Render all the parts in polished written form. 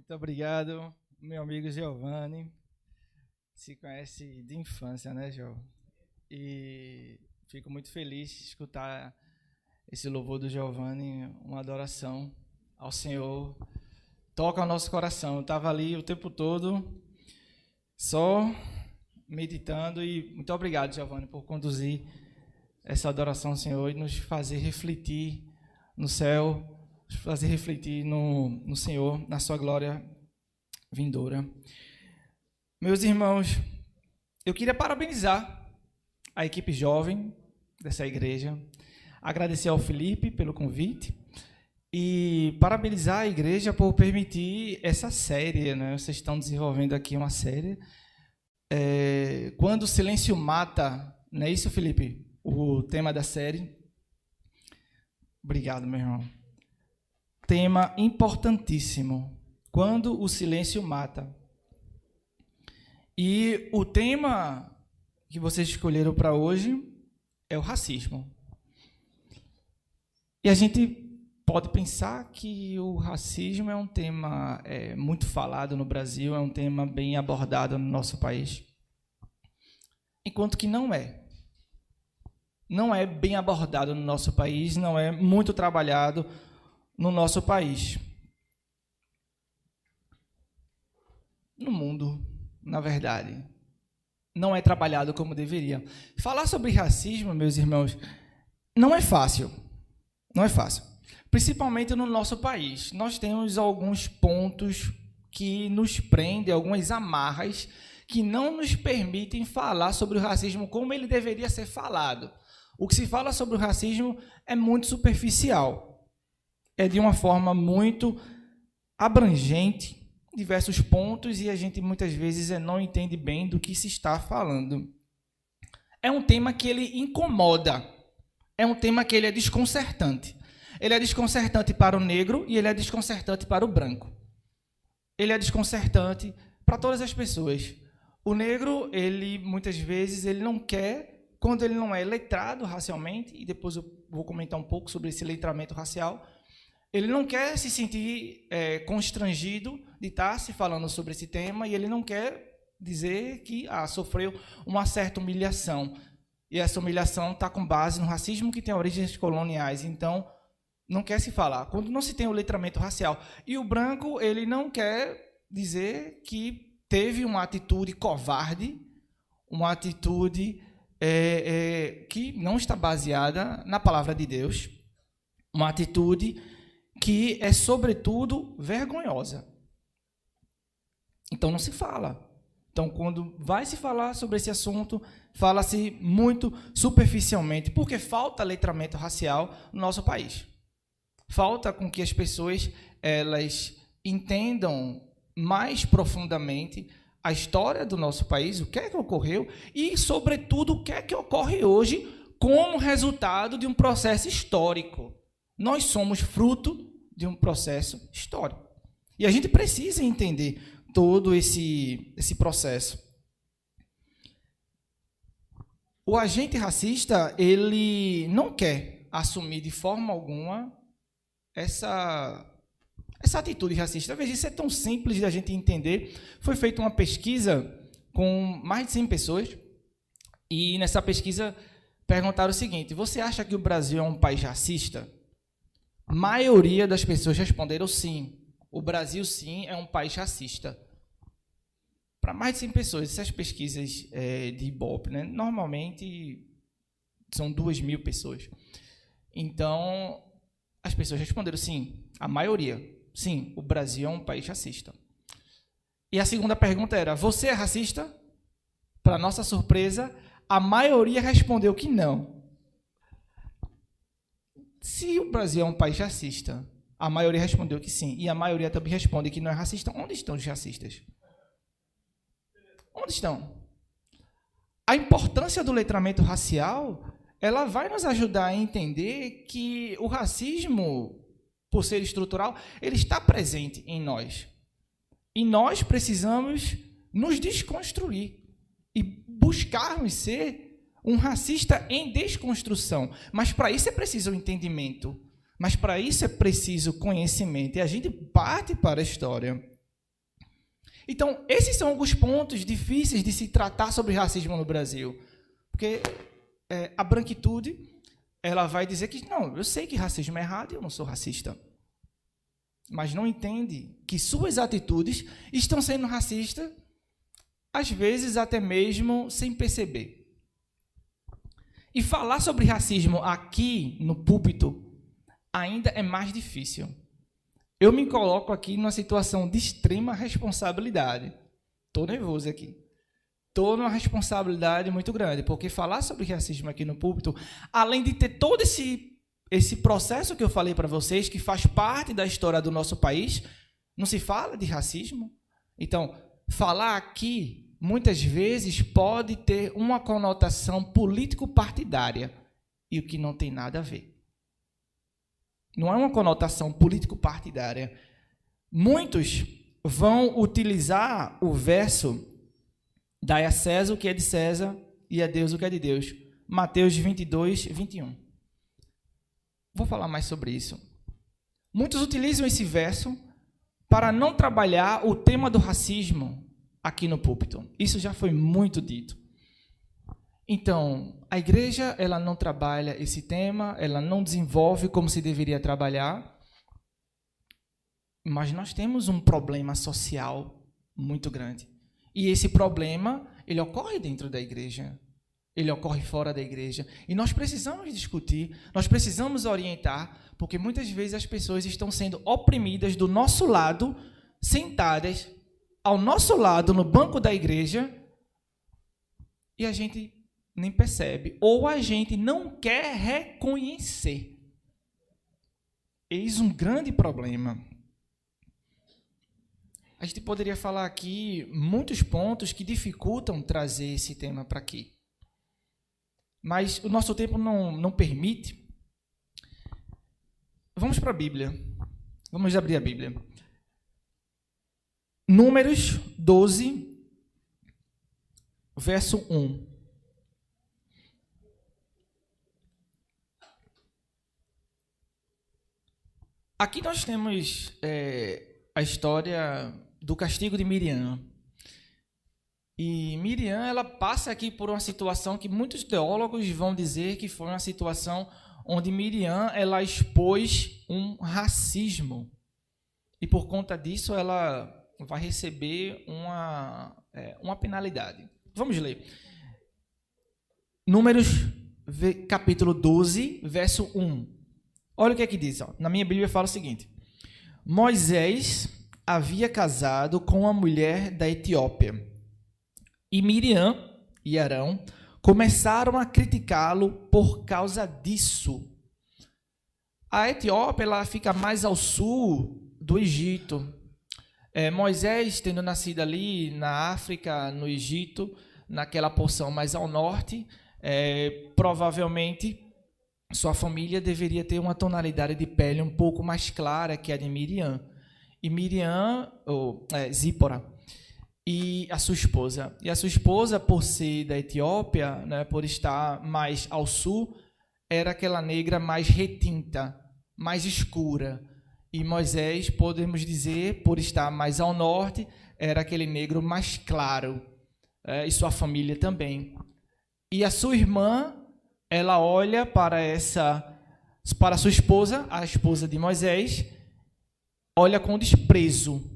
Muito obrigado, meu amigo Giovanni. Se conhece de infância, né, Gio? E fico muito feliz de escutar esse louvor do Giovanni, uma adoração ao Senhor. Toca o nosso coração. Eu estava ali o tempo todo só meditando e muito obrigado, Giovanni, por conduzir essa adoração ao Senhor e nos fazer refletir no céu, nos fazer refletir no Senhor, na sua glória vindoura. Meus irmãos, eu queria parabenizar a equipe jovem dessa igreja, agradecer ao Felipe pelo convite e parabenizar a igreja por permitir essa série, né? Vocês estão desenvolvendo aqui uma série. Quando o silêncio mata, não é isso, Felipe? O tema da série. Obrigado, meu irmão. Tema importantíssimo. Quando o silêncio mata. E o tema que vocês escolheram para hoje é o racismo. E a gente pode pensar que o racismo é um tema muito falado no Brasil, é um tema bem abordado no nosso país. Enquanto que não é. Não é bem abordado no nosso país, não é muito trabalhado no nosso país. No mundo, na verdade, não é trabalhado como deveria. Falar sobre racismo, meus irmãos, não é fácil. Não é fácil. Principalmente no nosso país. Nós temos alguns pontos que nos prendem, algumas amarras que não nos permitem falar sobre o racismo como ele deveria ser falado. O que se fala sobre o racismo é muito superficial. É de uma forma muito abrangente, diversos pontos, e a gente muitas vezes não entende bem do que se está falando. É um tema que ele incomoda. É um tema que ele é desconcertante. Ele é desconcertante para o negro e ele é desconcertante para o branco. Ele é desconcertante para todas as pessoas. O negro, ele muitas vezes ele não quer, quando ele não é letrado racialmente, e depois eu vou comentar um pouco sobre esse letramento racial, ele não quer se sentir constrangido de estar se falando sobre esse tema, e ele não quer dizer que sofreu uma certa humilhação. E essa humilhação está com base no racismo que tem origens coloniais. Então, não quer se falar. Quando não se tem o letramento racial. E o branco, ele não quer dizer que teve uma atitude covarde, uma atitude que não está baseada na palavra de Deus, uma atitude que é, sobretudo, vergonhosa. Então, não se fala. Então, quando vai se falar sobre esse assunto, fala-se muito superficialmente, porque falta letramento racial no nosso país. Falta com que as pessoas elas entendam mais profundamente a história do nosso país, o que é que ocorreu e, sobretudo, o que é que ocorre hoje como resultado de um processo histórico. Nós somos fruto de um processo histórico. E a gente precisa entender todo esse processo. O agente racista, ele não quer assumir de forma alguma essa atitude racista. Veja, isso é tão simples de a gente entender. Foi feita uma pesquisa com mais de 100 pessoas, e nessa pesquisa perguntaram o seguinte: você acha que o Brasil é um país racista? A maioria das pessoas responderam sim. O Brasil, sim, é um país racista. Para mais de 100 pessoas, essas pesquisas de Ibope, né, normalmente são 2.000 pessoas. Então, as pessoas responderam sim, a maioria. Sim, o Brasil é um país racista. E a segunda pergunta era: você é racista? Para nossa surpresa, a maioria respondeu que não. Se o Brasil é um país racista, a maioria respondeu que sim, e a maioria também responde que não é racista, onde estão os racistas? Onde estão? A importância do letramento racial, ela vai nos ajudar a entender que o racismo, por ser estrutural, ele está presente em nós. E nós precisamos nos desconstruir e buscarmos ser um racista em desconstrução. Mas para isso é preciso entendimento. Mas para isso é preciso conhecimento. E a gente parte para a história. Então, esses são alguns pontos difíceis de se tratar sobre racismo no Brasil. Porque a branquitude, ela vai dizer que, não, eu sei que racismo é errado e eu não sou racista. Mas não entende que suas atitudes estão sendo racistas, às vezes até mesmo sem perceber. E falar sobre racismo aqui no púlpito ainda é mais difícil. Eu me coloco aqui numa situação de extrema responsabilidade. Estou nervoso aqui. Estou numa responsabilidade muito grande, porque falar sobre racismo aqui no púlpito, além de ter todo esse processo que eu falei para vocês, que faz parte da história do nosso país, não se fala de racismo. Então, falar aqui, muitas vezes, pode ter uma conotação político-partidária, e o que não tem nada a ver. Não é uma conotação político-partidária. Muitos vão utilizar o verso dai a César o que é de César e a Deus o que é de Deus. Mateus 22, 21. Vou falar mais sobre isso. Muitos utilizam esse verso para não trabalhar o tema do racismo aqui no púlpito. Isso já foi muito dito. Então, a igreja, ela não trabalha esse tema, ela não desenvolve como se deveria trabalhar, mas nós temos um problema social muito grande. E esse problema, ele ocorre dentro da igreja, ele ocorre fora da igreja. E nós precisamos discutir, nós precisamos orientar, porque muitas vezes as pessoas estão sendo oprimidas do nosso lado, sentadas ao nosso lado no banco da igreja, e a gente nem percebe, ou a gente não quer reconhecer. Eis um grande problema. A gente poderia falar aqui muitos pontos que dificultam trazer esse tema para aqui. Mas o nosso tempo não permite. Vamos para a Bíblia. Vamos abrir a Bíblia. Números 12, verso 1. Aqui nós temos a história do castigo de Miriam. E Miriam, ela passa aqui por uma situação que muitos teólogos vão dizer que foi uma situação onde Miriam, ela expôs um racismo. E por conta disso, ela vai receber uma penalidade. Vamos ler. Números, capítulo 12, verso 1. Olha o que é que diz. Ó. Na minha Bíblia fala o seguinte. Moisés havia casado com uma mulher da Etiópia. E Miriam e Arão começaram a criticá-lo por causa disso. A Etiópia, ela fica mais ao sul do Egito. Moisés, tendo nascido ali na África, no Egito, naquela porção mais ao norte, provavelmente sua família deveria ter uma tonalidade de pele um pouco mais clara que a de Miriam. E Miriam, Zípora, e a sua esposa. E a sua esposa, por ser da Etiópia, né, por estar mais ao sul, era aquela negra mais retinta, mais escura. E Moisés, podemos dizer, por estar mais ao norte, era aquele negro mais claro. E sua família também. E a sua irmã, ela olha para sua esposa, a esposa de Moisés, olha com desprezo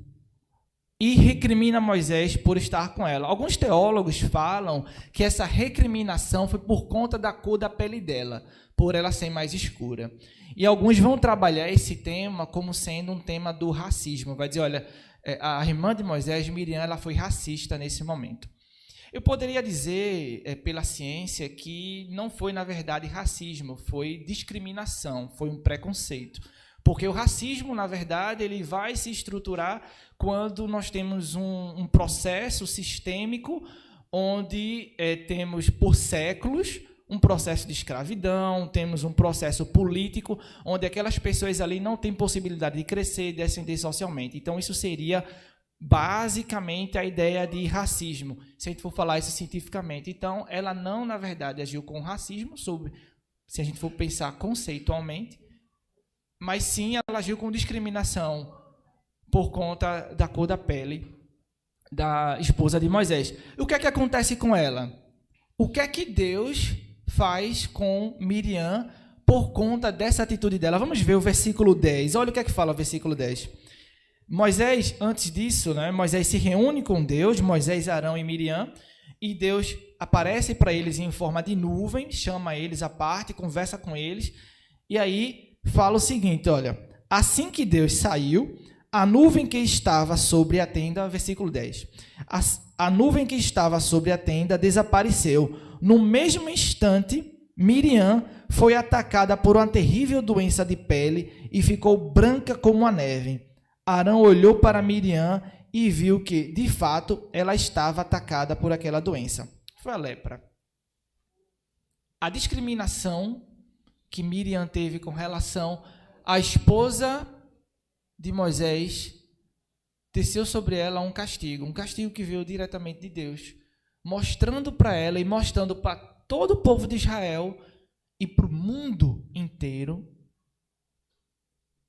e recrimina Moisés por estar com ela. Alguns teólogos falam que essa recriminação foi por conta da cor da pele dela, por ela ser mais escura. E alguns vão trabalhar esse tema como sendo um tema do racismo. Vai dizer, olha, a irmã de Moisés, Miriam, ela foi racista nesse momento. Eu poderia dizer, pela ciência, que não foi, na verdade, racismo, foi discriminação, foi um preconceito. Porque o racismo, na verdade, ele vai se estruturar quando nós temos um processo sistêmico onde temos, por séculos, um processo de escravidão, temos um processo político onde aquelas pessoas ali não têm possibilidade de crescer e de ascender socialmente. Então, isso seria basicamente a ideia de racismo, se a gente for falar isso cientificamente. Então, ela não, na verdade, agiu com racismo, se a gente for pensar conceitualmente, mas sim ela agiu com discriminação por conta da cor da pele da esposa de Moisés. O que é que acontece com ela? O que é que Deus faz com Miriam por conta dessa atitude dela? Vamos ver o versículo 10. Olha o que é que fala o versículo 10. Moisés, antes disso, né, Moisés se reúne com Deus, Moisés, Arão e Miriam, e Deus aparece para eles em forma de nuvem, chama eles à parte, conversa com eles, e aí fala o seguinte, olha, assim que Deus saiu, a nuvem que estava sobre a tenda, versículo 10, a nuvem que estava sobre a tenda desapareceu. No mesmo instante, Miriam foi atacada por uma terrível doença de pele e ficou branca como a neve. Arão olhou para Miriam e viu que, de fato, ela estava atacada por aquela doença. Foi a lepra. A discriminação que Miriam teve com relação à esposa de Moisés desceu sobre ela um castigo que veio diretamente de Deus, mostrando para ela e mostrando para todo o povo de Israel e para o mundo inteiro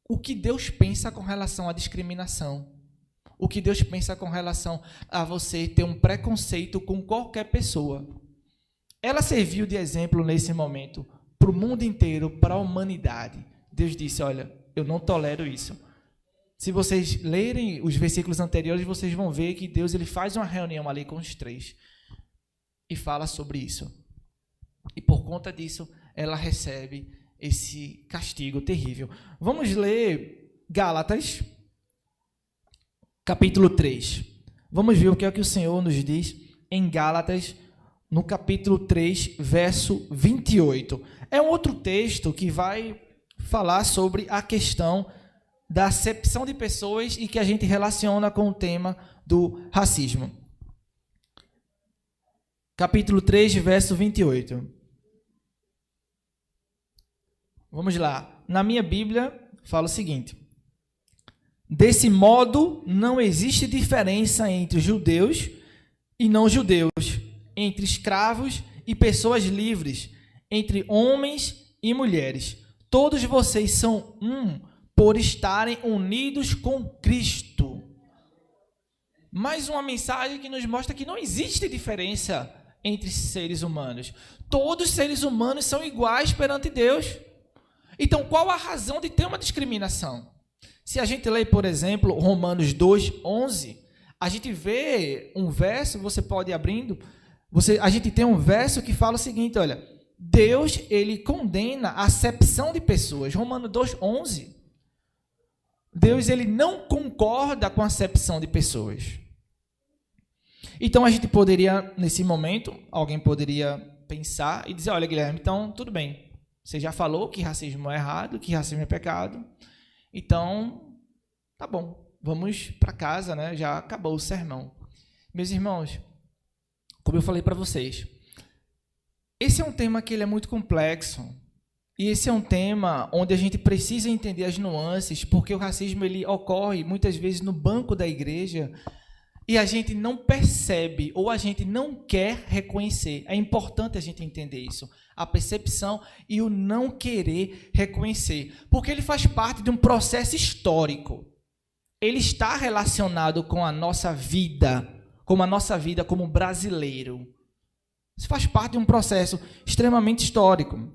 o que Deus pensa com relação à discriminação, o que Deus pensa com relação a você ter um preconceito com qualquer pessoa. Ela serviu de exemplo nesse momento para o mundo inteiro, para a humanidade. Deus disse, olha, eu não tolero isso. Se vocês lerem os versículos anteriores, vocês vão ver que Deus ele faz uma reunião ali com os três e fala sobre isso. E por conta disso, ela recebe esse castigo terrível. Vamos ler Gálatas, capítulo 3. Vamos ver o que é que o Senhor nos diz em Gálatas, no capítulo 3, verso 28. É um outro texto que vai falar sobre a questão da acepção de pessoas e que a gente relaciona com o tema do racismo. Capítulo 3, verso 28. Vamos lá. Na minha Bíblia, fala o seguinte. Desse modo, não existe diferença entre judeus e não judeus, entre escravos e pessoas livres, entre homens e mulheres. Todos vocês são um por estarem unidos com Cristo. Mais uma mensagem que nos mostra que não existe diferença entre seres humanos. Todos os seres humanos são iguais perante Deus. Então, qual a razão de ter uma discriminação? Se a gente lê, por exemplo, Romanos 2:11, a gente vê um verso, você pode ir abrindo, a gente tem um verso que fala o seguinte, olha, Deus, ele condena a acepção de pessoas. Romanos 2:11. Deus, ele não concorda com a acepção de pessoas. Então, a gente poderia, nesse momento, alguém poderia pensar e dizer, olha, Guilherme, então, tudo bem. Você já falou que racismo é errado, que racismo é pecado. Então, tá bom. Vamos para casa, né? Já acabou o sermão. Meus irmãos, como eu falei para vocês, esse é um tema que ele é muito complexo. E esse é um tema onde a gente precisa entender as nuances, porque o racismo ele ocorre muitas vezes no banco da igreja e a gente não percebe ou a gente não quer reconhecer. É importante a gente entender isso. A percepção e o não querer reconhecer. Porque ele faz parte de um processo histórico. Ele está relacionado com a nossa vida como brasileiro. Isso faz parte de um processo extremamente histórico.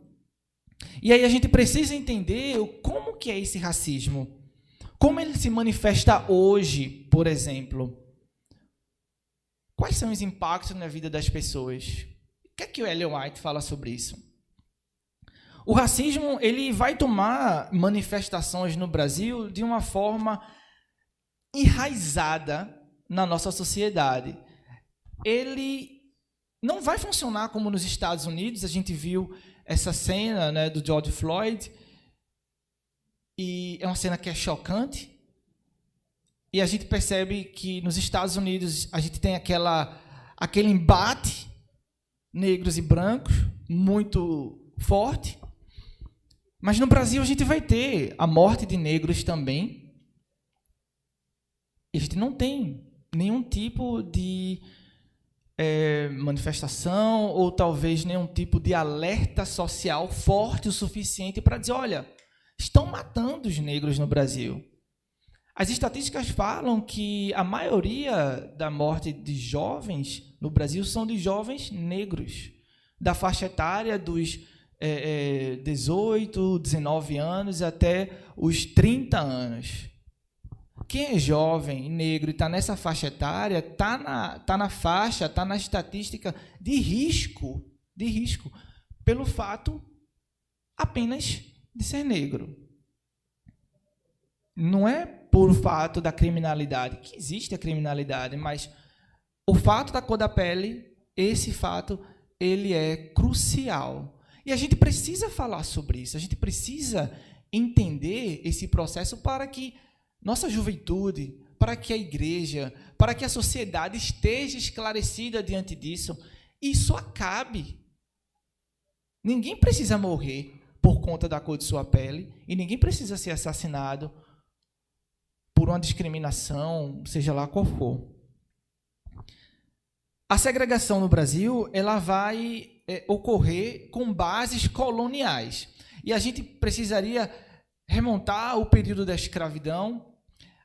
E aí a gente precisa entender como que é esse racismo. Como ele se manifesta hoje, por exemplo. Quais são os impactos na vida das pessoas? O que é que o Ellen White fala sobre isso? O racismo ele vai tomar manifestações no Brasil de uma forma enraizada na nossa sociedade. Ele não vai funcionar como nos Estados Unidos. A gente viu essa cena, né, do George Floyd, e é uma cena que é chocante. E a gente percebe que nos Estados Unidos a gente tem aquele embate negros e brancos muito forte. Mas no Brasil a gente vai ter a morte de negros também. E a gente não tem nenhum tipo de manifestação ou talvez nenhum tipo de alerta social forte o suficiente para dizer, olha, estão matando os negros no Brasil. As estatísticas falam que a maioria da morte de jovens no Brasil são de jovens negros, da faixa etária dos 18, 19 anos até os 30 anos. Quem é jovem, negro e está nessa faixa etária, está na faixa, está na estatística de risco, pelo fato apenas de ser negro. Não é por fato da criminalidade, que existe a criminalidade, mas o fato da cor da pele, esse fato, ele é crucial. E a gente precisa falar sobre isso, a gente precisa entender esse processo para que nossa juventude, para que a igreja, para que a sociedade esteja esclarecida diante disso, e isso acabe. Ninguém precisa morrer por conta da cor de sua pele, e ninguém precisa ser assassinado por uma discriminação, seja lá qual for. A segregação no Brasil, ela vai ocorrer com bases coloniais. E a gente precisaria remontar o período da escravidão,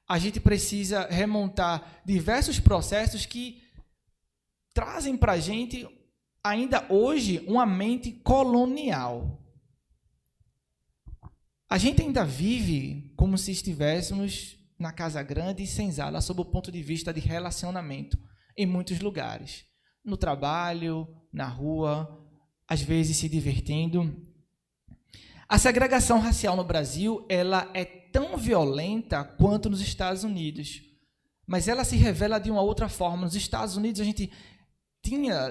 a gente precisa remontar diversos processos que trazem para a gente, ainda hoje, uma mente colonial. A gente ainda vive como se estivéssemos na Casa Grande e Senzala, sob o ponto de vista de relacionamento, em muitos lugares. No trabalho, na rua, às vezes se divertindo. A segregação racial no Brasil, ela é tão violenta quanto nos Estados Unidos, mas ela se revela de uma outra forma. Nos Estados Unidos, a gente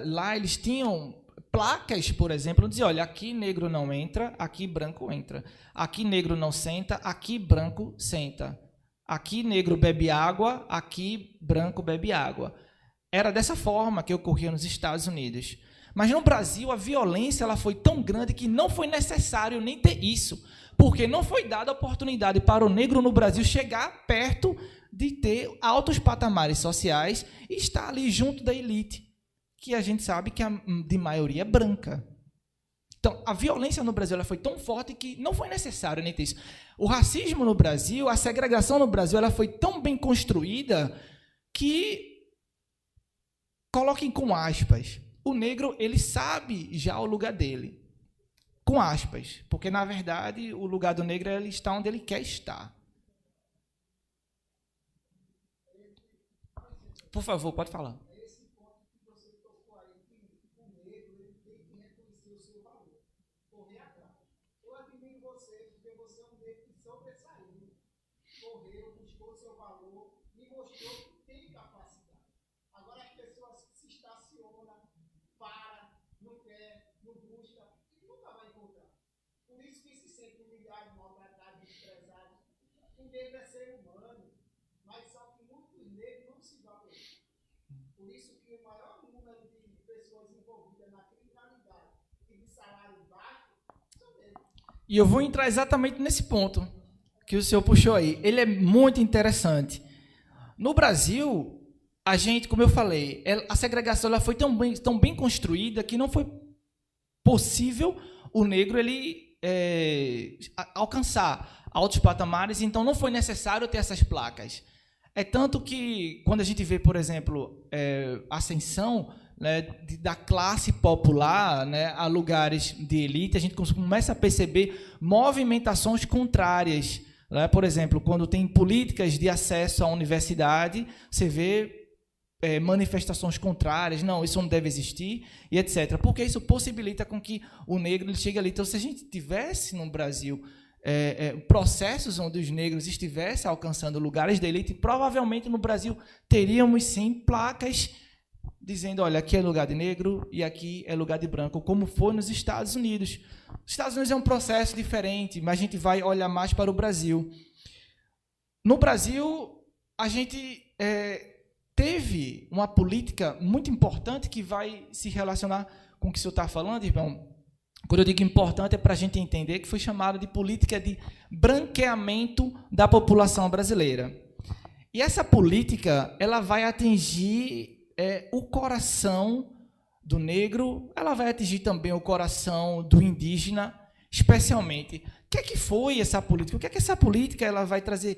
lá eles tinham placas, por exemplo, dizia, olha, aqui negro não entra, aqui branco entra. Aqui negro não senta, aqui branco senta. Aqui negro bebe água, aqui branco bebe água. Era dessa forma que ocorria nos Estados Unidos. Mas no Brasil, a violência ela foi tão grande que não foi necessário nem ter isso, porque não foi dada a oportunidade para o negro no Brasil chegar perto de ter altos patamares sociais e estar ali junto da elite, que a gente sabe que é de maioria branca. Então, a violência no Brasil ela foi tão forte que não foi necessário nem ter isso. O racismo no Brasil, a segregação no Brasil, ela foi tão bem construída que, coloquem com aspas, o negro ele sabe já o lugar dele, com aspas, porque, na verdade, o lugar do negro ele está onde ele quer estar. Por favor, pode falar. E eu vou entrar exatamente nesse ponto que o senhor puxou aí. Ele é muito interessante. No Brasil, a gente, como eu falei, a segregação ela foi tão bem construída que não foi possível o negro ele alcançar altos patamares, então não foi necessário ter essas placas. É tanto que, quando a gente vê, por exemplo, a ascensão, né, da classe popular, né, a lugares de elite, a gente começa a perceber movimentações contrárias. Né? Por exemplo, quando tem políticas de acesso à universidade, você vê manifestações contrárias, não, isso não deve existir, e etc. Porque isso possibilita com que o negro ele chegue ali. Então, se a gente tivesse no Brasil processos onde os negros estivessem alcançando lugares de elite, provavelmente no Brasil teríamos, sim, placas dizendo, olha, aqui é lugar de negro e aqui é lugar de branco, como foi nos Estados Unidos. Os Estados Unidos é um processo diferente, mas a gente vai olhar mais para o Brasil. No Brasil, a gente teve uma política muito importante que vai se relacionar com o que o senhor está falando, irmão. Quando eu digo importante, é para a gente entender que foi chamada de política de branqueamento da população brasileira. E essa política ela vai atingir o coração do negro, ela vai atingir também o coração do indígena, especialmente. O que é que foi essa política? O que é que essa política ela vai trazer?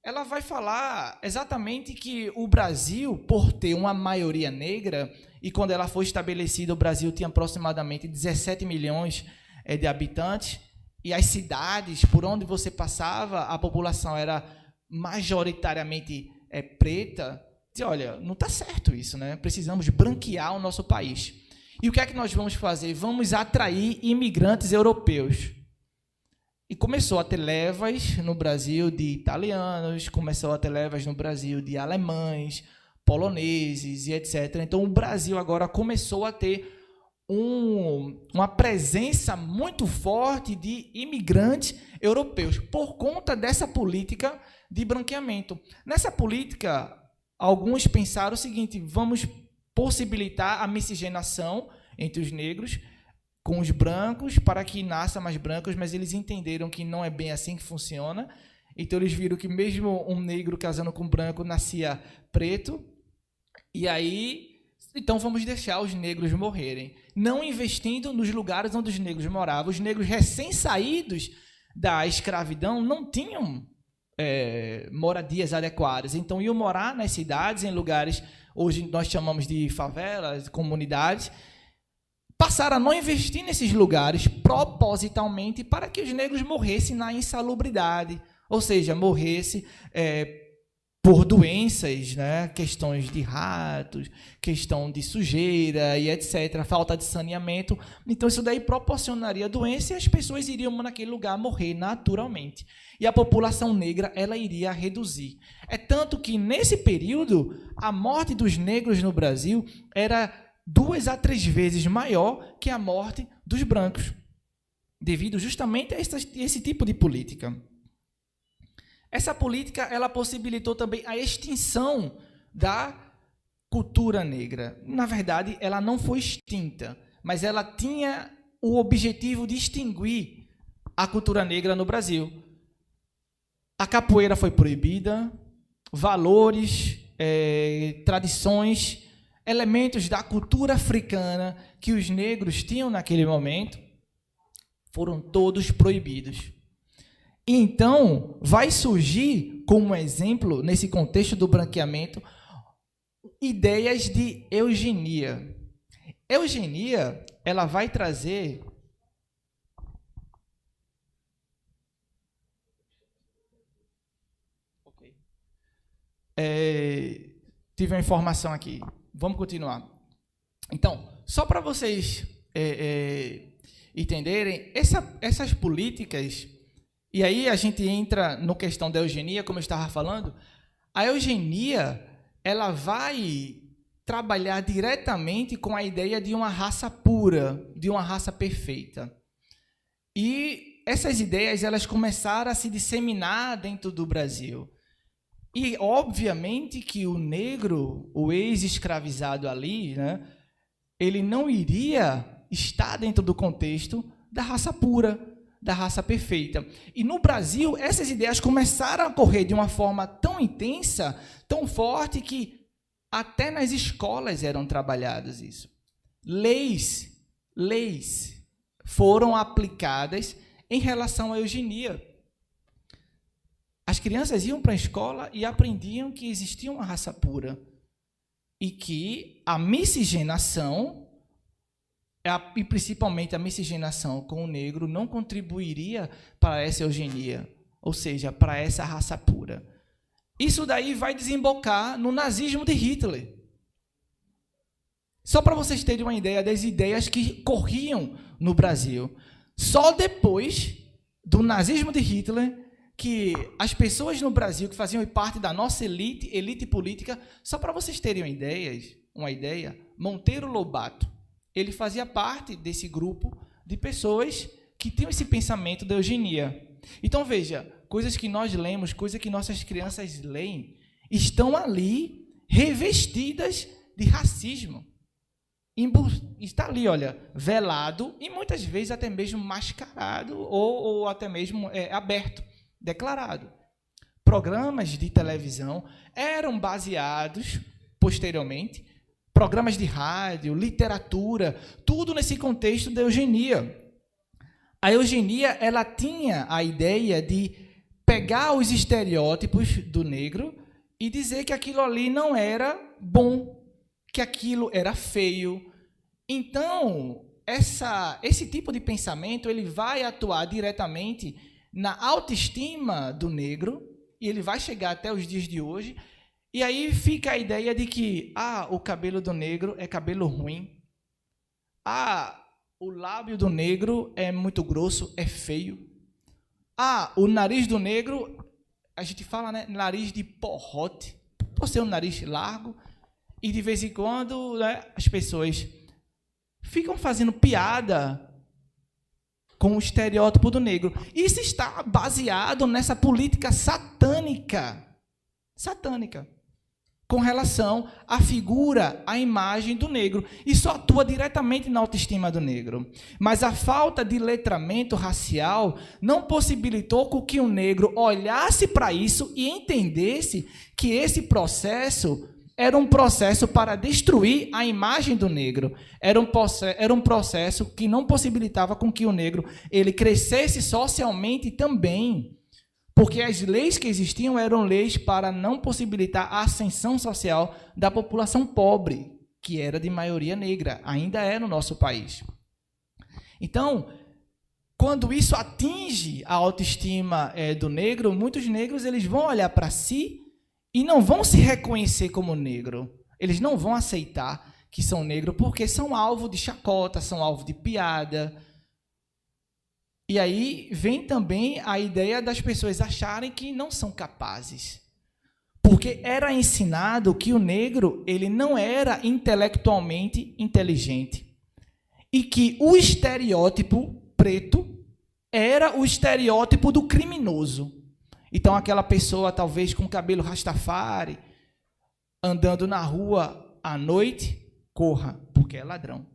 ela vai falar exatamente que o Brasil, por ter uma maioria negra, e quando ela foi estabelecida, o Brasil tinha aproximadamente 17 milhões de habitantes, e as cidades por onde você passava, a população era majoritariamente preta. Diz, olha, não está certo isso, né? Precisamos branquear o nosso país. E o que é que nós vamos fazer? Vamos atrair imigrantes europeus. E começou a ter levas no Brasil de italianos, começou a ter levas no Brasil de alemães, poloneses e etc. Então, o Brasil agora começou a ter uma presença muito forte de imigrantes europeus por conta dessa política de branqueamento. Nessa política, alguns pensaram o seguinte: vamos possibilitar a miscigenação entre os negros com os brancos, para que nasça mais brancos, mas eles entenderam que não é bem assim que funciona. Então, eles viram que mesmo um negro casando com um branco nascia preto. E aí, então, vamos deixar os negros morrerem. Não investindo nos lugares onde os negros moravam. Os negros recém-saídos da escravidão não tinham moradias adequadas. Então, iam morar nas cidades, em lugares, hoje nós chamamos de favelas, comunidades. Passaram a não investir nesses lugares propositalmente para que os negros morressem na insalubridade, ou seja, morressem por doenças, né? Questões de ratos, questão de sujeira e etc., falta de saneamento. Então, isso daí proporcionaria doença e as pessoas iriam naquele lugar morrer naturalmente. E a população negra ela iria reduzir. É tanto que, nesse período, a morte dos negros no Brasil era 2 a 3 vezes maior que a morte dos brancos, devido justamente a esse tipo de política. Essa política ela possibilitou também a extinção da cultura negra. Na verdade, ela não foi extinta, mas ela tinha o objetivo de extinguir a cultura negra no Brasil. A capoeira foi proibida, valores, tradições, elementos da cultura africana que os negros tinham naquele momento foram todos proibidos. Então, vai surgir, como exemplo, nesse contexto do branqueamento, ideias de eugenia. Eugenia, ela vai trazer... tive uma informação aqui. Vamos continuar. Então, só para vocês entenderem, essas políticas, e aí a gente entra no questão da eugenia, como eu estava falando, a eugenia ela vai trabalhar diretamente com a ideia de uma raça pura, de uma raça perfeita. E essas ideias elas começaram a se disseminar dentro do Brasil. E, obviamente, que o negro, o ex-escravizado ali, né, ele não iria estar dentro do contexto da raça pura, da raça perfeita. E, no Brasil, essas ideias começaram a correr de uma forma tão intensa, tão forte, que até nas escolas eram trabalhadas isso. Leis foram aplicadas em relação à eugenia. As crianças iam para a escola e aprendiam que existia uma raça pura e que a miscigenação, e principalmente a miscigenação com o negro, não contribuiria para essa eugenia, ou seja, para essa raça pura. Isso daí vai desembocar no nazismo de Hitler. Só para vocês terem uma ideia das ideias que corriam no Brasil. Só depois do nazismo de Hitler que as pessoas no Brasil que faziam parte da nossa elite política, só para vocês terem uma ideia, Monteiro Lobato, ele fazia parte desse grupo de pessoas que tinham esse pensamento da eugenia. Então, veja, coisas que nós lemos, coisas que nossas crianças leem, estão ali revestidas de racismo. Está ali, olha, velado e muitas vezes até mesmo mascarado ou até mesmo aberto. Declarado. Programas de televisão eram baseados, posteriormente, programas de rádio, literatura, tudo nesse contexto da eugenia. A eugenia ela tinha a ideia de pegar os estereótipos do negro e dizer que aquilo ali não era bom, que aquilo era feio. Então, esse tipo de pensamento ele vai atuar diretamente na autoestima do negro, e ele vai chegar até os dias de hoje, e aí fica a ideia de que o cabelo do negro é cabelo ruim, o lábio do negro é muito grosso, é feio, o nariz do negro, a gente fala, né, nariz de porrote, por ser um nariz largo, e de vez em quando, né, as pessoas ficam fazendo piada com o estereótipo do negro. Isso está baseado nessa política satânica, com relação à figura, à imagem do negro. Isso atua diretamente na autoestima do negro. Mas a falta de letramento racial não possibilitou com que o negro olhasse para isso e entendesse que esse processo era um processo para destruir a imagem do negro. Era um processo que não possibilitava com que o negro ele crescesse socialmente também, porque as leis que existiam eram leis para não possibilitar a ascensão social da população pobre, que era de maioria negra, ainda é no nosso país. Então, quando isso atinge a autoestima do negro, muitos negros eles vão olhar para si e não vão se reconhecer como negro. Eles não vão aceitar que são negros porque são alvo de chacota, são alvo de piada. E aí vem também a ideia das pessoas acharem que não são capazes. Porque era ensinado que o negro ele não era intelectualmente inteligente. E que o estereótipo preto era o estereótipo do criminoso. Então, aquela pessoa, talvez com cabelo rastafari, andando na rua à noite, corra, porque é ladrão.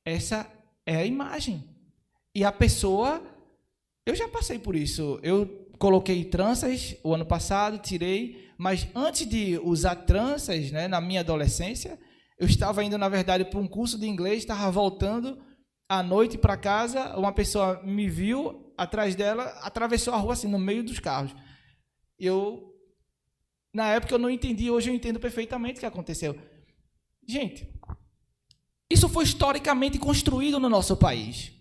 Essa é a imagem. E a pessoa... Eu já passei por isso. Eu coloquei tranças o ano passado, tirei, mas antes de usar tranças, né, na minha adolescência, eu estava indo, na verdade, para um curso de inglês, estava voltando à noite para casa, uma pessoa me viu atrás dela, atravessou a rua assim, no meio dos carros. Na época eu não entendi, hoje eu entendo perfeitamente o que aconteceu. Gente, isso foi historicamente construído no nosso país.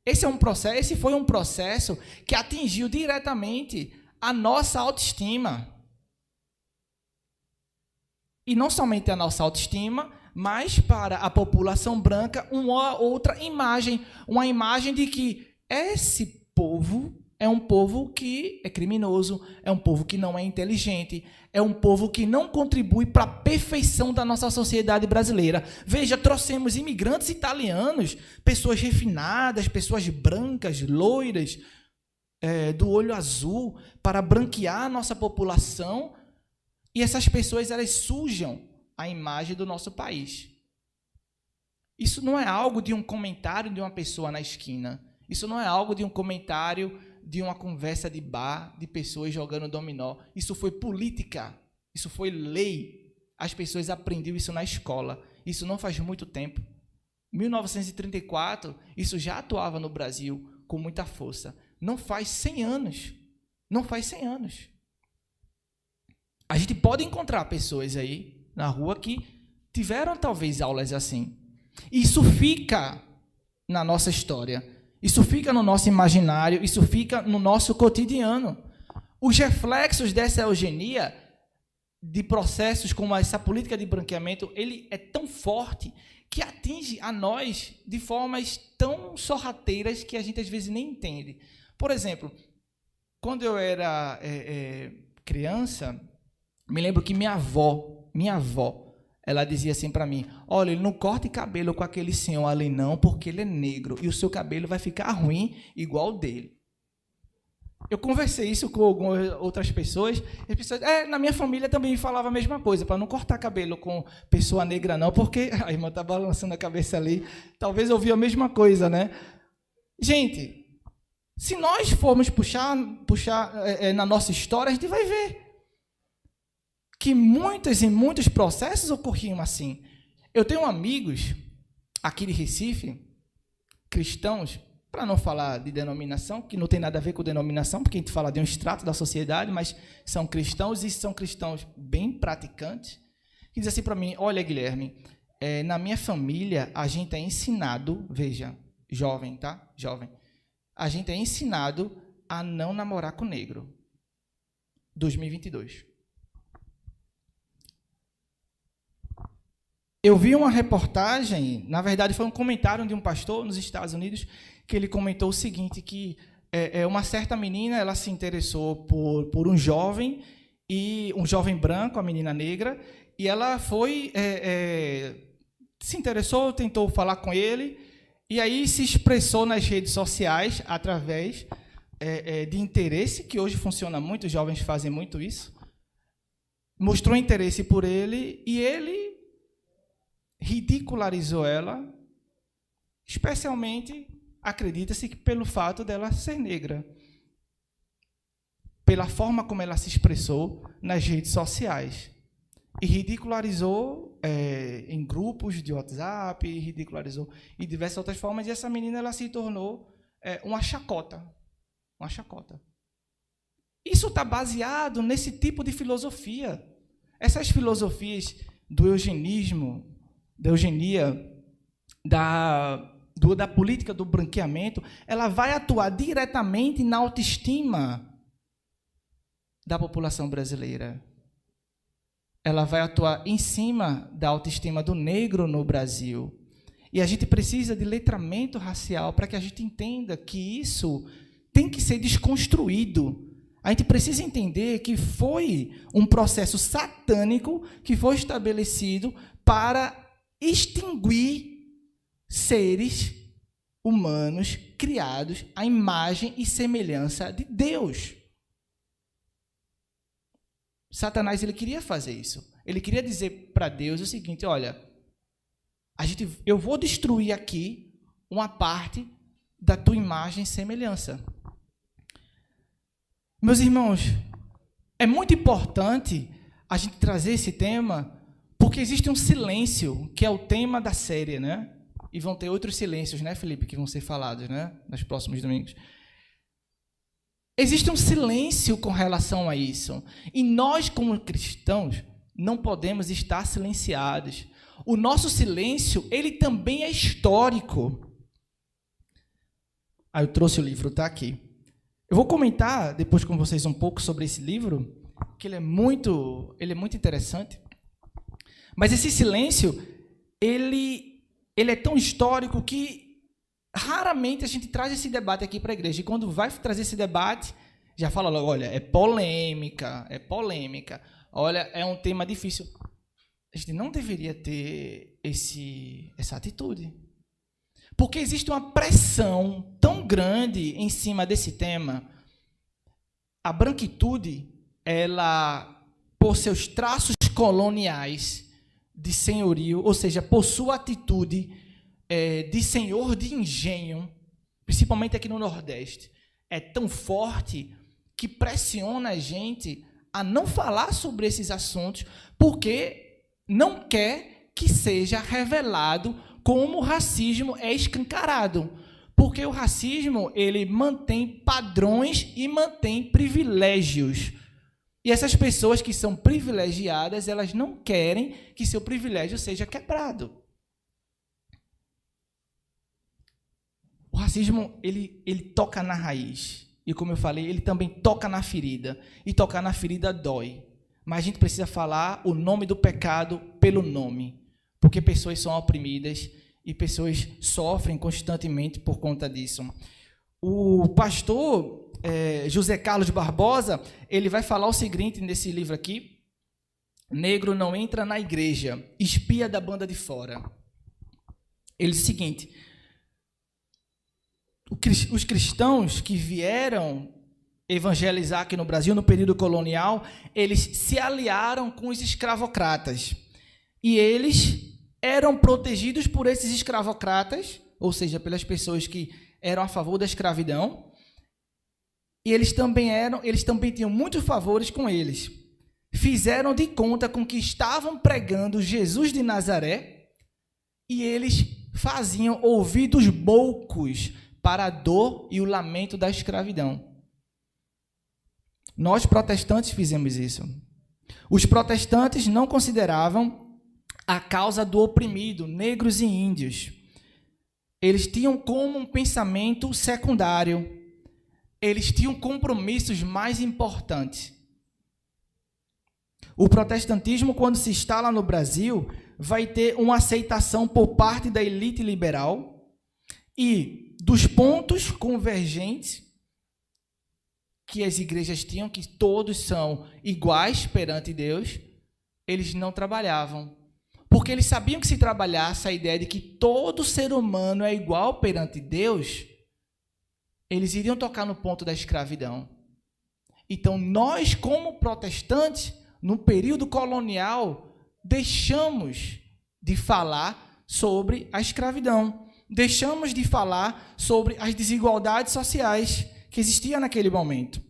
Esse foi um processo que atingiu diretamente a nossa autoestima. E não somente a nossa autoestima, mas para a população branca, uma outra imagem. Uma imagem de que esse povo é um povo que é criminoso, é um povo que não é inteligente, é um povo que não contribui para a perfeição da nossa sociedade brasileira. Veja, trouxemos imigrantes italianos, pessoas refinadas, pessoas brancas, loiras, do olho azul, para branquear a nossa população, e essas pessoas elas sujam a imagem do nosso país. Isso não é algo de um comentário de uma pessoa na esquina. Isso não é algo de um comentário de uma conversa de bar, de pessoas jogando dominó. Isso foi política, isso foi lei. As pessoas aprenderam isso na escola. Isso não faz muito tempo. Em 1934, isso já atuava no Brasil com muita força. Não faz 100 anos. Não faz 100 anos. A gente pode encontrar pessoas aí na rua que tiveram talvez aulas assim. Isso fica na nossa história. Isso fica no nosso imaginário, isso fica no nosso cotidiano. Os reflexos dessa eugenia, de processos como essa política de branqueamento, ele é tão forte que atinge a nós de formas tão sorrateiras que a gente às vezes nem entende. Por exemplo, quando eu era criança, me lembro que minha avó, ela dizia assim para mim: olha, ele não corte cabelo com aquele senhor ali não, porque ele é negro e o seu cabelo vai ficar ruim igual o dele. Eu conversei isso com algumas outras pessoas, e as pessoas, na minha família também falava a mesma coisa, para não cortar cabelo com pessoa negra não, porque a irmã está balançando a cabeça ali, talvez ouvir a mesma coisa, né? Gente, se nós formos puxar na nossa história, a gente vai ver que muitos e muitos processos ocorriam assim. Eu tenho amigos aqui de Recife, cristãos, para não falar de denominação, que não tem nada a ver com denominação, porque a gente fala de um extrato da sociedade, mas são cristãos, e são cristãos bem praticantes, que diz assim para mim: olha, Guilherme, na minha família a gente é ensinado, veja, jovem, tá? Jovem. A gente é ensinado a não namorar com negro. 2022. Eu vi uma reportagem, na verdade foi um comentário de um pastor nos Estados Unidos, que ele comentou o seguinte, que uma certa menina, ela se interessou por um jovem, e um jovem branco, a menina negra, e ela foi, se interessou, tentou falar com ele, e aí se expressou nas redes sociais, através de interesse, que hoje funciona muito, os jovens fazem muito isso, mostrou interesse por ele, e ele ridicularizou ela, especialmente, acredita-se, que pelo fato dela ser negra, pela forma como ela se expressou nas redes sociais, e ridicularizou em grupos de WhatsApp, ridicularizou em diversas outras formas, e essa menina ela se tornou uma chacota. Uma chacota. Isso está baseado nesse tipo de filosofia. Essas filosofias do eugenismo, da eugenia, da política do branqueamento, ela vai atuar diretamente na autoestima da população brasileira. Ela vai atuar em cima da autoestima do negro no Brasil. E a gente precisa de letramento racial para que a gente entenda que isso tem que ser desconstruído. A gente precisa entender que foi um processo satânico que foi estabelecido para extinguir seres humanos criados à imagem e semelhança de Deus. Satanás, ele queria fazer isso. Ele queria dizer para Deus o seguinte: olha, eu vou destruir aqui uma parte da tua imagem e semelhança. Meus irmãos, é muito importante a gente trazer esse tema, porque existe um silêncio, que é o tema da série, né? E vão ter outros silêncios, né, Felipe, que vão ser falados, né, nos próximos domingos. Existe um silêncio com relação a isso. E nós, como cristãos, não podemos estar silenciados. O nosso silêncio, ele também é histórico. Eu trouxe o livro, está aqui. Eu vou comentar depois com vocês um pouco sobre esse livro, que ele é muito interessante. Mas esse silêncio, ele é tão histórico que raramente a gente traz esse debate aqui para a igreja. E quando vai trazer esse debate, já fala logo: olha, é polêmica. Olha, é um tema difícil. A gente não deveria ter essa atitude. Porque existe uma pressão tão grande em cima desse tema. A branquitude, ela, por seus traços coloniais de senhorio, ou seja, por sua atitude de senhor de engenho, principalmente aqui no Nordeste, é tão forte que pressiona a gente a não falar sobre esses assuntos, porque não quer que seja revelado como o racismo é escancarado. Porque o racismo, ele mantém padrões e mantém privilégios. E essas pessoas que são privilegiadas, elas não querem que seu privilégio seja quebrado. O racismo, ele toca na raiz. E como eu falei, ele também toca na ferida. E tocar na ferida dói. Mas a gente precisa falar o nome do pecado pelo nome. Porque pessoas são oprimidas e pessoas sofrem constantemente por conta disso. O pastor José Carlos Barbosa, ele vai falar o seguinte nesse livro aqui: negro não entra na igreja, espia da banda de fora. Ele diz o seguinte: os cristãos que vieram evangelizar aqui no Brasil no período colonial, eles se aliaram com os escravocratas. E eles eram protegidos por esses escravocratas, ou seja, pelas pessoas que eram a favor da escravidão, e eles também tinham muitos favores com eles. Fizeram de conta com que estavam pregando Jesus de Nazaré, e eles faziam ouvidos boucos para a dor e o lamento da escravidão. Nós, protestantes, fizemos isso. Os protestantes não consideravam a causa do oprimido, negros e índios. Eles tinham como um pensamento secundário. Eles tinham compromissos mais importantes. O protestantismo, quando se instala no Brasil, vai ter uma aceitação por parte da elite liberal e dos pontos convergentes que as igrejas tinham, que todos são iguais perante Deus, eles não trabalhavam. Porque eles sabiam que se trabalhasse a ideia de que todo ser humano é igual perante Deus, eles iriam tocar no ponto da escravidão. Então, nós, como protestantes, no período colonial, deixamos de falar sobre a escravidão. Deixamos de falar sobre as desigualdades sociais que existiam naquele momento.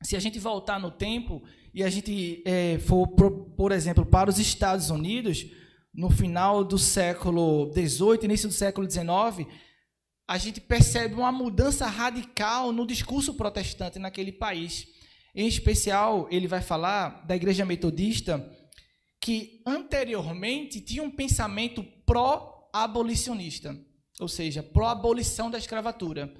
Se a gente voltar no tempo e a gente for, por exemplo, para os Estados Unidos, no final do século XVIII, início do século XIX, a gente percebe uma mudança radical no discurso protestante naquele país. Em especial, ele vai falar da Igreja Metodista, que anteriormente tinha um pensamento pró-abolicionista, ou seja, pró-abolição da escravatura.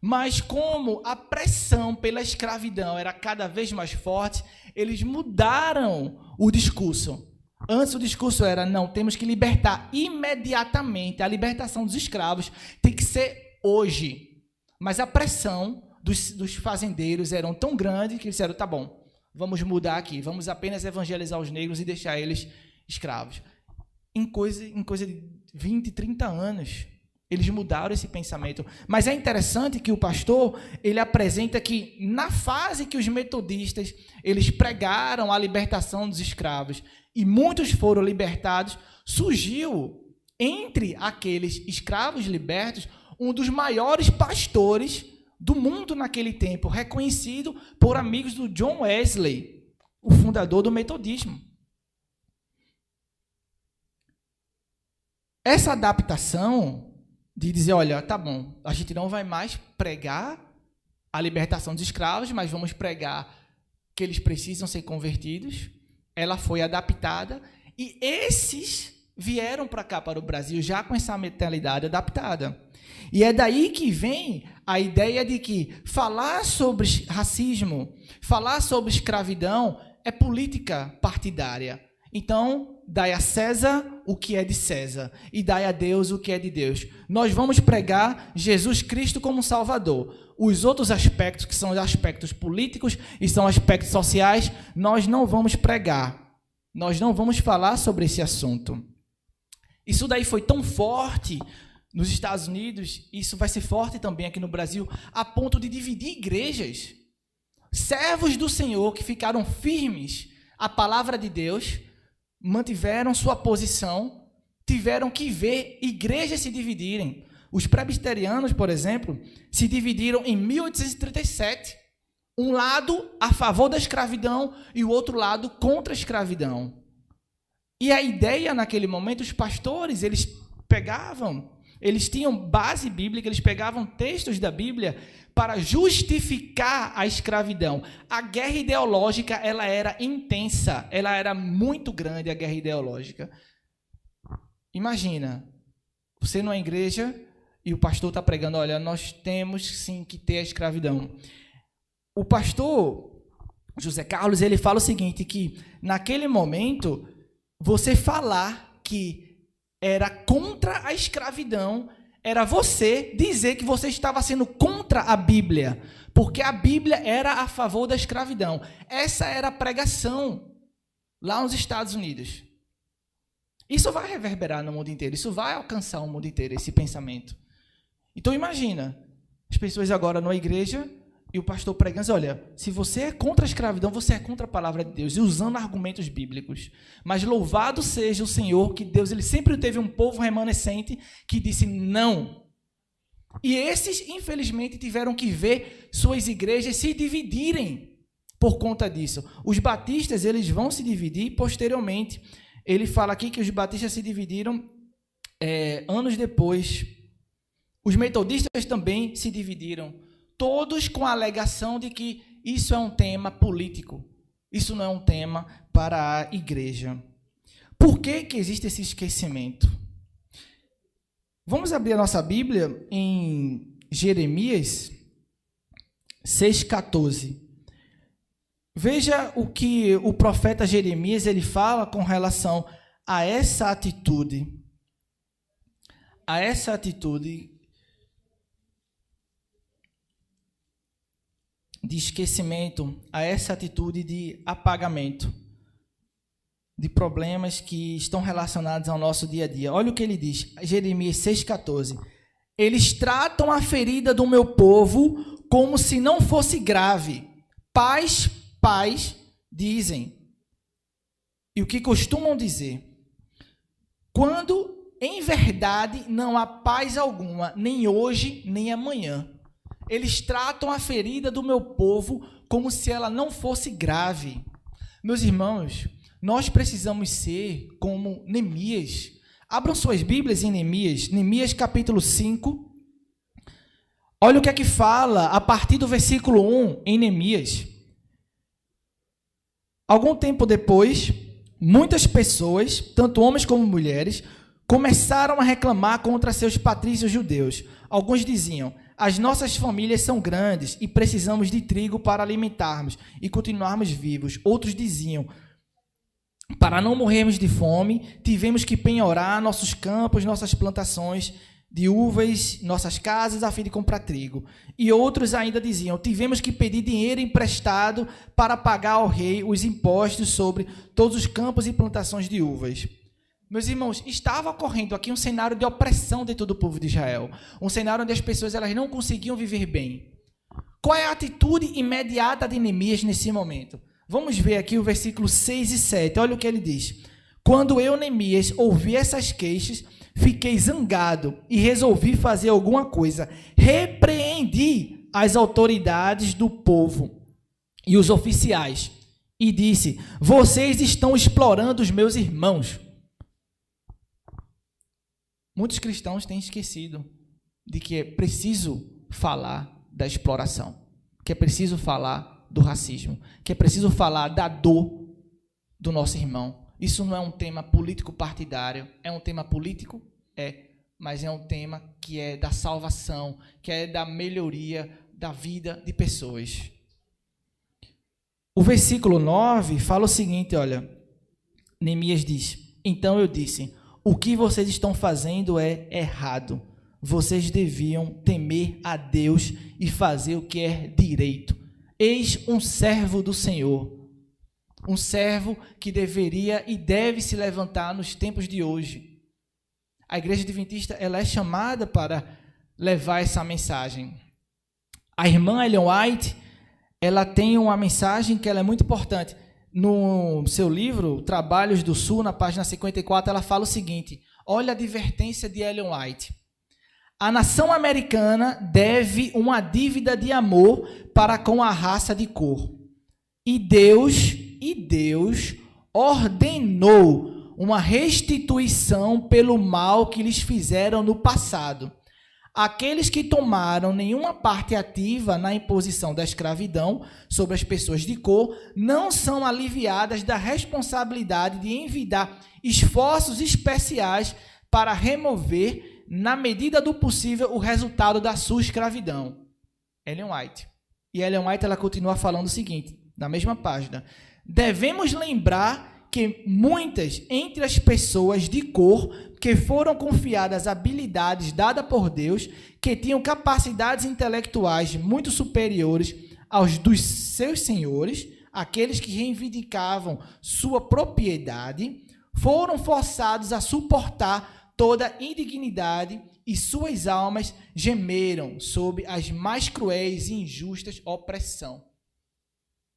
Mas como a pressão pela escravidão era cada vez mais forte, eles mudaram o discurso. Antes o discurso era, não, temos que libertar imediatamente, a libertação dos escravos tem que ser hoje. Mas a pressão dos fazendeiros era tão grande que eles disseram, tá bom, vamos mudar aqui, vamos apenas evangelizar os negros e deixar eles escravos. Em coisa de 20, 30 anos, eles mudaram esse pensamento. Mas é interessante que o pastor, ele apresenta que na fase que os metodistas, eles pregaram a libertação dos escravos e muitos foram libertados, surgiu entre aqueles escravos libertos um dos maiores pastores do mundo naquele tempo, reconhecido por amigos do John Wesley, o fundador do metodismo. Essa adaptação de dizer, olha, tá bom, a gente não vai mais pregar a libertação dos escravos, mas vamos pregar que eles precisam ser convertidos, ela foi adaptada e esses vieram para cá, para o Brasil, já com essa mentalidade adaptada. E é daí que vem a ideia de que falar sobre racismo, falar sobre escravidão é política partidária. Então, dai a César o que é de César e dai a Deus o que é de Deus. Nós vamos pregar Jesus Cristo como Salvador. Os outros aspectos, que são os aspectos políticos e são aspectos sociais, nós não vamos pregar. Nós não vamos falar sobre esse assunto. Isso daí foi tão forte nos Estados Unidos, isso vai ser forte também aqui no Brasil, a ponto de dividir igrejas. Servos do Senhor que ficaram firmes à palavra de Deus, mantiveram sua posição, tiveram que ver igrejas se dividirem. Os presbiterianos, por exemplo, se dividiram em 1837. Um lado a favor da escravidão e o outro lado contra a escravidão. E a ideia naquele momento, os pastores, eles tinham base bíblica, eles pegavam textos da Bíblia para justificar a escravidão. A guerra ideológica, ela era intensa, ela era muito grande, a guerra ideológica. Imagina, você numa igreja e o pastor está pregando, olha, nós temos sim que ter a escravidão. O pastor José Carlos, ele fala o seguinte, que naquele momento, você falar que era contra a escravidão, era você dizer que você estava sendo contra a Bíblia, porque a Bíblia era a favor da escravidão. Essa era a pregação lá nos Estados Unidos. Isso vai reverberar no mundo inteiro, isso vai alcançar o mundo inteiro, esse pensamento. Então imagina, as pessoas agora na igreja e o pastor pregando, olha, se você é contra a escravidão, você é contra a palavra de Deus, e usando argumentos bíblicos. Mas louvado seja o Senhor, que Deus ele sempre teve um povo remanescente que disse não. E esses, infelizmente, tiveram que ver suas igrejas se dividirem por conta disso. Os batistas, eles vão se dividir posteriormente. Ele fala aqui que os batistas se dividiram anos depois. Os metodistas também se dividiram, todos com a alegação de que isso é um tema político, isso não é um tema para a igreja. Por que que existe esse esquecimento? Vamos abrir a nossa Bíblia em Jeremias 6,14. Veja o que o profeta Jeremias ele fala com relação a essa atitude. A essa atitude de esquecimento, a essa atitude de apagamento de problemas que estão relacionados ao nosso dia a dia. Olha o que ele diz, Jeremias 6,14. Eles tratam a ferida do meu povo como se não fosse grave. Paz, dizem. E o que costumam dizer? Quando, em verdade, não há paz alguma, nem hoje, nem amanhã. Eles tratam a ferida do meu povo como se ela não fosse grave. Meus irmãos, nós precisamos ser como Neemias. Abram suas Bíblias em Neemias capítulo 5. Olha o que é que fala a partir do versículo 1 em Neemias. Algum tempo depois, muitas pessoas, tanto homens como mulheres, começaram a reclamar contra seus patrícios judeus. Alguns diziam: as nossas famílias são grandes e precisamos de trigo para alimentarmos e continuarmos vivos. Outros diziam: para não morrermos de fome, tivemos que penhorar nossos campos, nossas plantações de uvas, nossas casas, a fim de comprar trigo. E outros ainda diziam: tivemos que pedir dinheiro emprestado para pagar ao rei os impostos sobre todos os campos e plantações de uvas. Meus irmãos, estava ocorrendo aqui um cenário de opressão dentro do povo de Israel. Um cenário onde as pessoas elas não conseguiam viver bem. Qual é a atitude imediata de Neemias nesse momento? Vamos ver aqui o versículo 6 e 7. Olha o que ele diz. Quando eu, Neemias, ouvi essas queixas, fiquei zangado e resolvi fazer alguma coisa. Repreendi as autoridades do povo e os oficiais e disse: vocês estão explorando os meus irmãos. Muitos cristãos têm esquecido de que é preciso falar da exploração, que é preciso falar do racismo, que é preciso falar da dor do nosso irmão. Isso não é um tema político partidário, é um tema político? Mas é um tema que é da salvação, que é da melhoria da vida de pessoas. O versículo 9 fala o seguinte, olha, Neemias diz: então eu disse, o que vocês estão fazendo é errado. Vocês deviam temer a Deus e fazer o que é direito. Eis um servo do Senhor, um servo que deveria e deve se levantar nos tempos de hoje. A Igreja Adventista ela é chamada para levar essa mensagem. A irmã Ellen White ela tem uma mensagem que ela é muito importante. No seu livro, Trabalhos do Sul, na página 54, ela fala o seguinte, olha a advertência de Ellen White. A nação americana deve uma dívida de amor para com a raça de cor. E Deus ordenou uma restituição pelo mal que lhes fizeram no passado. Aqueles que tomaram nenhuma parte ativa na imposição da escravidão sobre as pessoas de cor não são aliviadas da responsabilidade de envidar esforços especiais para remover, na medida do possível, o resultado da sua escravidão. Ellen White. E Ellen White ela continua falando o seguinte, na mesma página. Devemos lembrar que muitas entre as pessoas de cor que foram confiadas habilidades dadas por Deus, que tinham capacidades intelectuais muito superiores aos dos seus senhores, aqueles que reivindicavam sua propriedade, foram forçados a suportar toda indignidade e suas almas gemeram sob as mais cruéis e injustas opressão.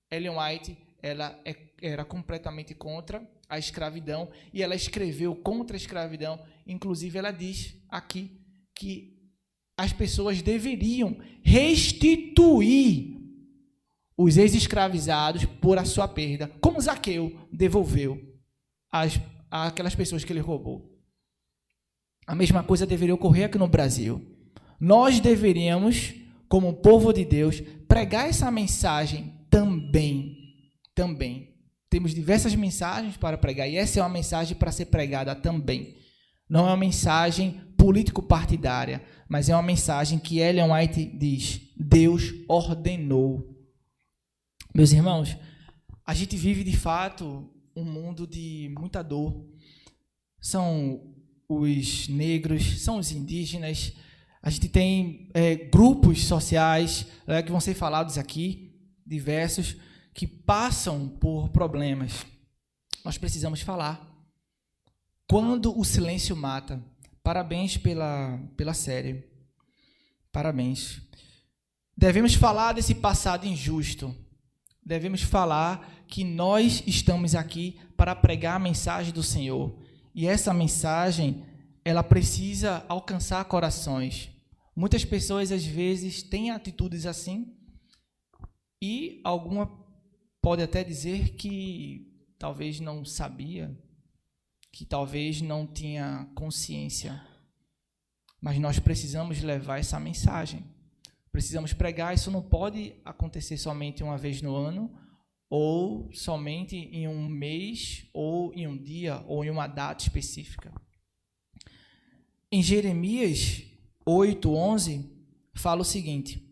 Ellen White ela era completamente contra a escravidão e ela escreveu contra a escravidão. Inclusive, ela diz aqui que as pessoas deveriam restituir os ex-escravizados por a sua perda, como Zaqueu devolveu aquelas pessoas que ele roubou. A mesma coisa deveria ocorrer aqui no Brasil. nós deveríamos, como povo de Deus, pregar essa mensagem também. Também. Temos diversas mensagens para pregar, e essa é uma mensagem para ser pregada também. Não é uma mensagem político-partidária, mas é uma mensagem que Ellen White diz: Deus ordenou. Meus irmãos, a gente vive de fato um mundo de muita dor. São os negros, são os indígenas. A gente tem grupos sociais que vão ser falados aqui, diversos, que passam por problemas. Nós precisamos falar. Quando o silêncio mata. Parabéns pela série. Parabéns. Devemos falar desse passado injusto. Devemos falar que nós estamos aqui para pregar a mensagem do Senhor. E essa mensagem, ela precisa alcançar corações. Muitas pessoas, às vezes, têm atitudes assim, e alguma pode até dizer que talvez não sabia, que talvez não tinha consciência. Mas nós precisamos levar essa mensagem. Precisamos pregar. Isso não pode acontecer somente uma vez no ano, ou somente em um mês, ou em um dia, ou em uma data específica. Em Jeremias 8:11, fala o seguinte: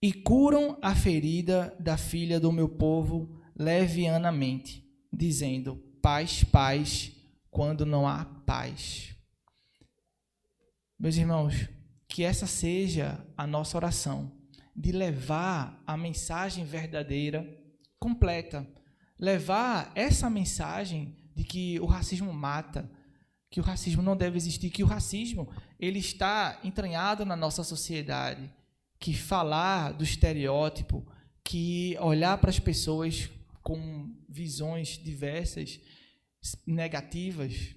e curam a ferida da filha do meu povo levianamente, dizendo, paz, paz, quando não há paz. Meus irmãos, que essa seja a nossa oração, de levar a mensagem verdadeira, completa, levar essa mensagem de que o racismo mata, que o racismo não deve existir, que o racismo ele está entranhado na nossa sociedade, que falar do estereótipo, que olhar para as pessoas com visões diversas, negativas,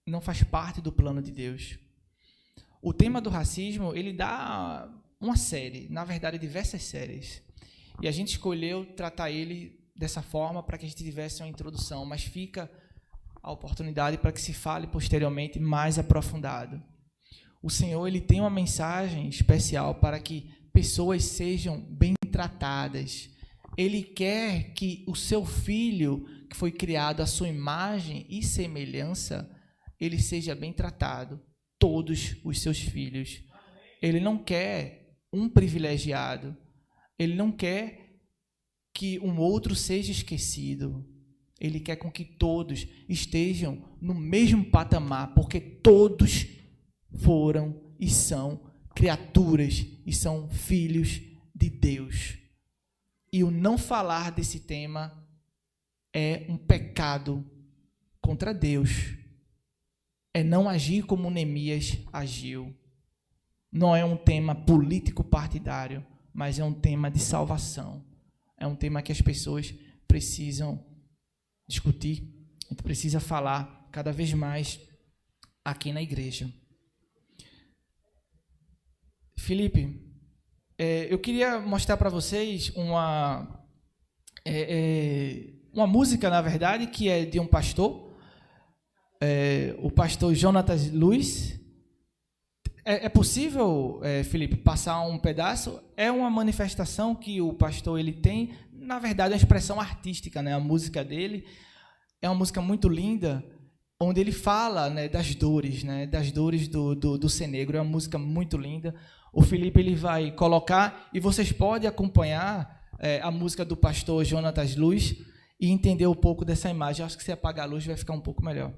não faz parte do plano de Deus. O tema do racismo, ele dá uma série, na verdade, diversas séries. E a gente escolheu tratar ele dessa forma para que a gente tivesse uma introdução, mas fica a oportunidade para que se fale posteriormente mais aprofundado. O Senhor, ele tem uma mensagem especial para que pessoas sejam bem tratadas. Ele quer que o seu filho, que foi criado à sua imagem e semelhança, ele seja bem tratado. Todos os seus filhos. Ele não quer um privilegiado. Ele não quer que um outro seja esquecido. Ele quer com que todos estejam no mesmo patamar, porque todos foram e são criaturas e são filhos de Deus. E o não falar desse tema é um pecado contra Deus. É não agir como Neemias agiu. Não é um tema político-partidário, mas é um tema de salvação. É um tema que as pessoas precisam discutir, a gente precisa falar cada vez mais aqui na igreja. Felipe, eu queria mostrar para vocês uma música, na verdade, que é de um pastor, o pastor Jonatas Luiz. É possível, Felipe, passar um pedaço? É uma manifestação que o pastor ele tem, na verdade, é uma expressão artística, né? A música dele é uma música muito linda, onde ele fala, né, das dores do ser negro. É uma música muito linda. O Felipe ele vai colocar e vocês podem acompanhar a música do pastor Jonatas Luiz e entender um pouco dessa imagem. Eu acho que se apagar a luz vai ficar um pouco melhor.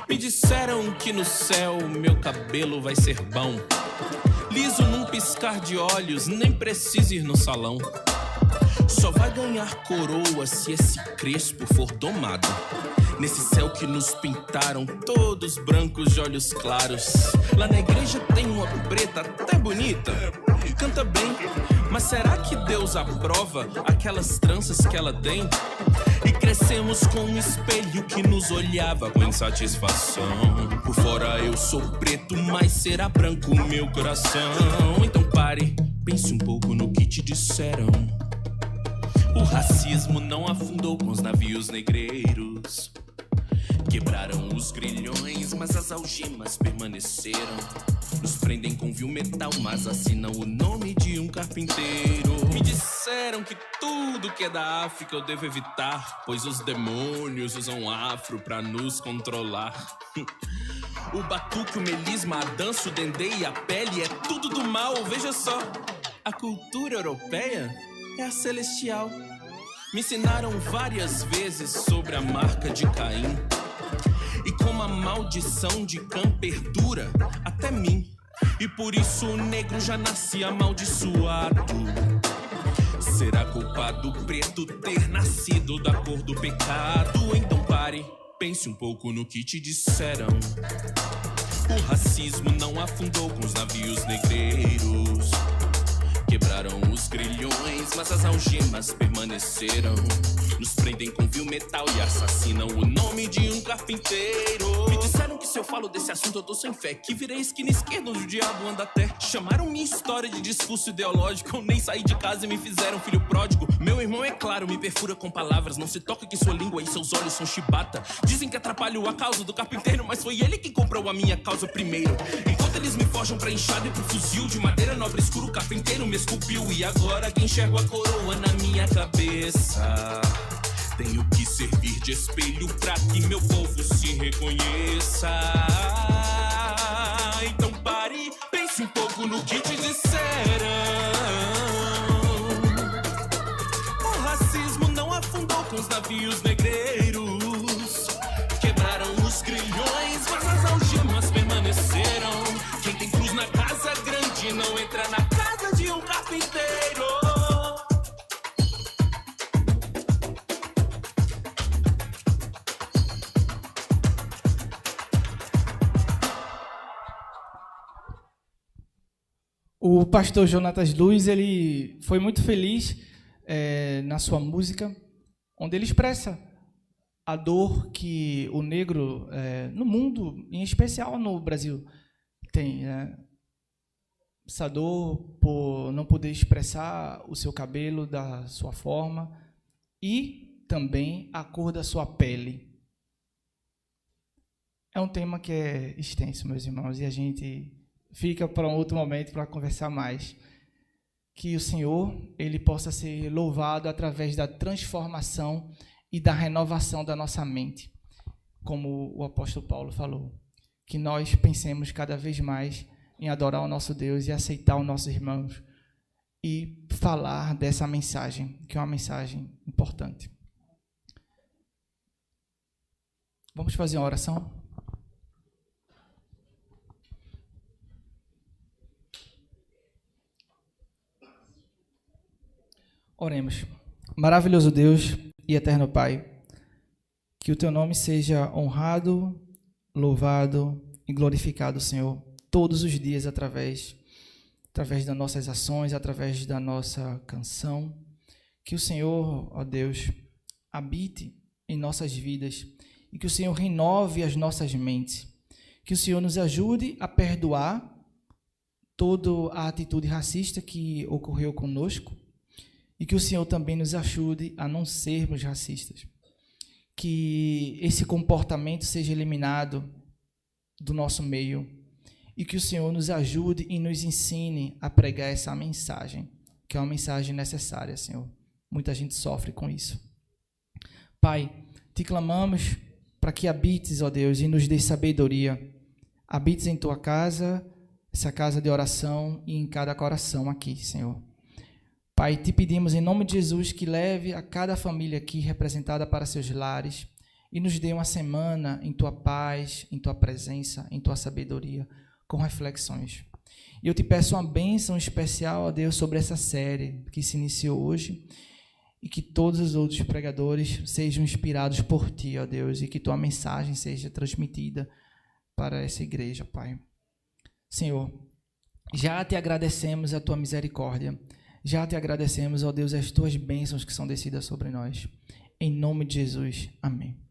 Me disseram que no céu meu cabelo vai ser bom, liso num piscar de olhos, nem preciso ir no salão. Só vai ganhar coroa se esse crespo for domado. Nesse céu que nos pintaram, todos brancos de olhos claros. Lá na igreja tem uma preta até bonita, canta bem, mas será que Deus aprova aquelas tranças que ela tem? E crescemos com um espelho que nos olhava com insatisfação. Por fora eu sou preto, mas será branco o meu coração. Então pare, pense um pouco no que te disseram. O racismo não afundou com os navios negreiros. Quebraram os grilhões, mas as algemas permaneceram. Nos prendem com vil metal, mas assinam o nome de um carpinteiro. Me disseram que tudo que é da África eu devo evitar, pois os demônios usam afro pra nos controlar. O batuque, o melisma, a dança, o dendê e a pele é tudo do mal. Veja só, a cultura europeia é a celestial. Me ensinaram várias vezes sobre a marca de Caim e como a maldição de Cã perdura até mim. E por isso o negro já nasce amaldiçoado. Será culpado o preto ter nascido da cor do pecado? Então pare, pense um pouco no que te disseram. O racismo não afundou com os navios negreiros. Quebraram os grilhões, mas as algemas permaneceram. Nos prendem com vil metal e assassinam o nome de um carpinteiro. Me disseram que se eu falo desse assunto eu tô sem fé, que virei esquina esquerda onde o diabo anda até. Chamaram minha história de discurso ideológico. Eu nem saí de casa e me fizeram filho pródigo. Meu irmão, é claro, me perfura com palavras. Não se toca que sua língua e seus olhos são chibata. Dizem que atrapalhou a causa do carpinteiro, mas foi ele que comprou a minha causa primeiro. Enquanto eles me forjam pra enxada e pro fuzil de madeira nobre escuro, o carpinteiro me esculpiu. E agora que enxergo a coroa na minha cabeça, tenho que servir de espelho pra que meu povo se reconheça. Então pare, pense um pouco no que te disseram. O racismo não afundou com os navios negreiros. Quebraram os grilhões, mas as algemas permaneceram. Quem tem cruz na casa grande não entra na casa de um carpinteiro. O pastor Jonatas Luz, ele foi muito feliz na sua música, onde ele expressa a dor que o negro, no mundo, em especial no Brasil, tem. Essa dor por não poder expressar o seu cabelo da sua forma e também a cor da sua pele. É um tema que é extenso, meus irmãos, e a gente fica para um outro momento para conversar mais. Que o Senhor ele possa ser louvado através da transformação e da renovação da nossa mente, como o apóstolo Paulo falou. Que nós pensemos cada vez mais em adorar o nosso Deus e aceitar os nossos irmãos e falar dessa mensagem, que é uma mensagem importante. Vamos fazer uma oração? Oremos. Maravilhoso Deus e eterno Pai, que o Teu nome seja honrado, louvado e glorificado, Senhor, todos os dias através das nossas ações, através da nossa canção. Que o Senhor, ó Deus, habite em nossas vidas e que o Senhor renove as nossas mentes. Que o Senhor nos ajude a perdoar toda a atitude racista que ocorreu conosco e que o Senhor também nos ajude a não sermos racistas. Que esse comportamento seja eliminado do nosso meio e que o Senhor nos ajude e nos ensine a pregar essa mensagem, que é uma mensagem necessária, Senhor. Muita gente sofre com isso. Pai, te clamamos para que habites, ó Deus, e nos dê sabedoria. Habites em tua casa, essa casa de oração e em cada coração aqui, Senhor. Pai, te pedimos em nome de Jesus que leve a cada família aqui representada para seus lares e nos dê uma semana em tua paz, em tua presença, em tua sabedoria, com reflexões. E eu te peço uma bênção especial, ó Deus, sobre essa série que se iniciou hoje e que todos os outros pregadores sejam inspirados por ti, ó Deus, e que tua mensagem seja transmitida para essa igreja, Pai. Senhor, já te agradecemos a tua misericórdia, já te agradecemos, ó Deus, as tuas bênçãos que são descidas sobre nós. Em nome de Jesus, amém.